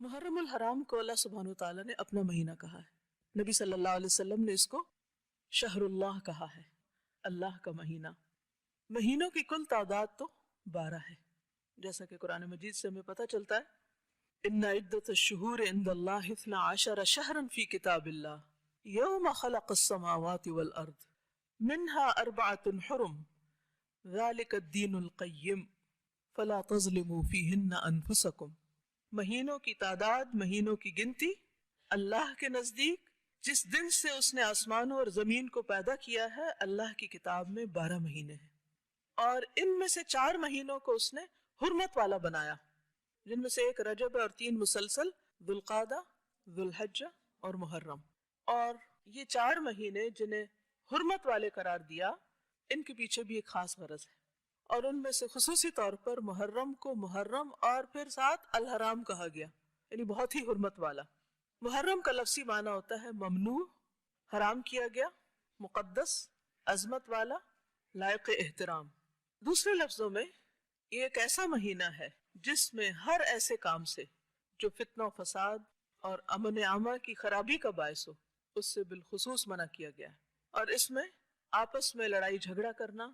محرم الحرام کو اللہ سبحانہ وتعالی نے اپنا مہینہ کہا ہے. نبی صلی اللہ علیہ وسلم نے اس کو شہر اللہ کہا ہے، اللہ کا مہینہ. مہینوں کی کل تعداد تو 12 ہے، جیسا کہ قرآن مجید سے ہمیں پتہ چلتا ہے ان عدۃ الشہور عند اللہ 12 شہرا فی کتاب اللہ یوم خلق السماوات والارض منها 4 حرم ذلك الدین القیم فلا تظلموا فیہن انفسکم. مہینوں کی تعداد، مہینوں کی گنتی اللہ کے نزدیک جس دن سے اس نے آسمانوں اور زمین کو پیدا کیا ہے، اللہ کی کتاب میں 12 مہینے ہیں، اور ان میں سے 4 مہینوں کو اس نے حرمت والا بنایا، جن میں سے ایک رجب اور 3 مسلسل ذوالقعدہ، ذوالحجہ اور محرم. اور یہ 4 مہینے جنہیں حرمت والے قرار دیا، ان کے پیچھے بھی ایک خاص غرض ہے، اور ان میں سے خصوصی طور پر محرم کو محرم اور پھر ساتھ الحرام کہا گیا، یعنی بہت ہی حرمت والا. محرم کا لفظی معنی ہوتا ہے ممنوع، حرام کیا گیا، مقدس، عظمت والا، لائق احترام. دوسرے لفظوں میں یہ ایک ایسا مہینہ ہے جس میں ہر ایسے کام سے جو فتنہ و فساد اور امن عامہ کی خرابی کا باعث ہو، اس سے بالخصوص منع کیا گیا ہے. اور اس میں آپس میں لڑائی جھگڑا کرنا،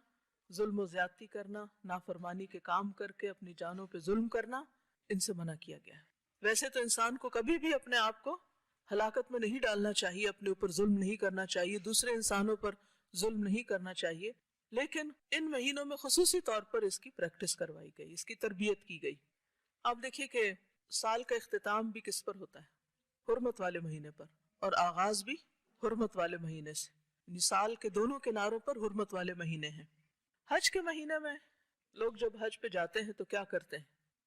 ظلم و زیادتی کرنا، نافرمانی کے کام کر کے اپنی جانوں پہ ظلم کرنا، ان سے منع کیا گیا ہے. ویسے تو انسان کو کبھی بھی اپنے آپ کو ہلاکت میں نہیں ڈالنا چاہیے، اپنے اوپر ظلم نہیں کرنا چاہیے، دوسرے انسانوں پر ظلم نہیں کرنا چاہیے، لیکن ان مہینوں میں خصوصی طور پر اس کی پریکٹس کروائی گئی، اس کی تربیت کی گئی. آپ دیکھیے کہ سال کا اختتام بھی کس پر ہوتا ہے؟ حرمت والے مہینے پر، اور آغاز بھی حرمت والے مہینے سے، یعنی سال کے دونوں کناروں پر حرمت والے مہینے ہیں. حج کے مہینے میں لوگ جب حج پہ جاتے ہیں تو کیا کرتے ہیں؟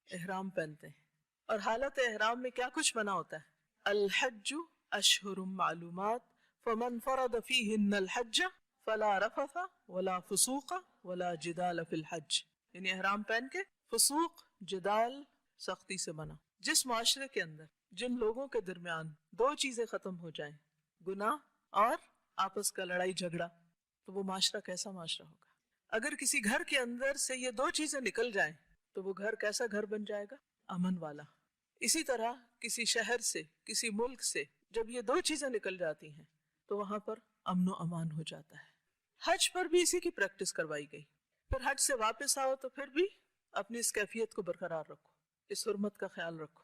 احرام پہنتے ہیں، اور حالت احرام میں کیا کچھ منع ہوتا ہے؟ الحج اشہر معلومات فمن فرض فیہن الحج فلا رفث ولا فسوق ولا جدال فی الحج. یعنی احرام پہن کے فسوق، جدال، سختی سے منع. جس معاشرے کے اندر جن لوگوں کے درمیان 2 چیزیں ختم ہو جائیں، گناہ اور آپس کا لڑائی جھگڑا، تو وہ معاشرہ کیسا معاشرہ ہوگا؟ اگر کسی گھر کے اندر سے یہ 2 چیزیں نکل جائیں تو وہ گھر کیسا گھر بن جائے گا؟ امن والا. اسی طرح کسی شہر سے، کسی ملک سے جب یہ 2 چیزیں نکل جاتی ہیں تو وہاں پر امن و امان ہو جاتا ہے. حج پر بھی اسی کی پریکٹس کروائی گئی. پھر حج سے واپس آؤ تو پھر بھی اپنی اس کیفیت کو برقرار رکھو، اس حرمت کا خیال رکھو.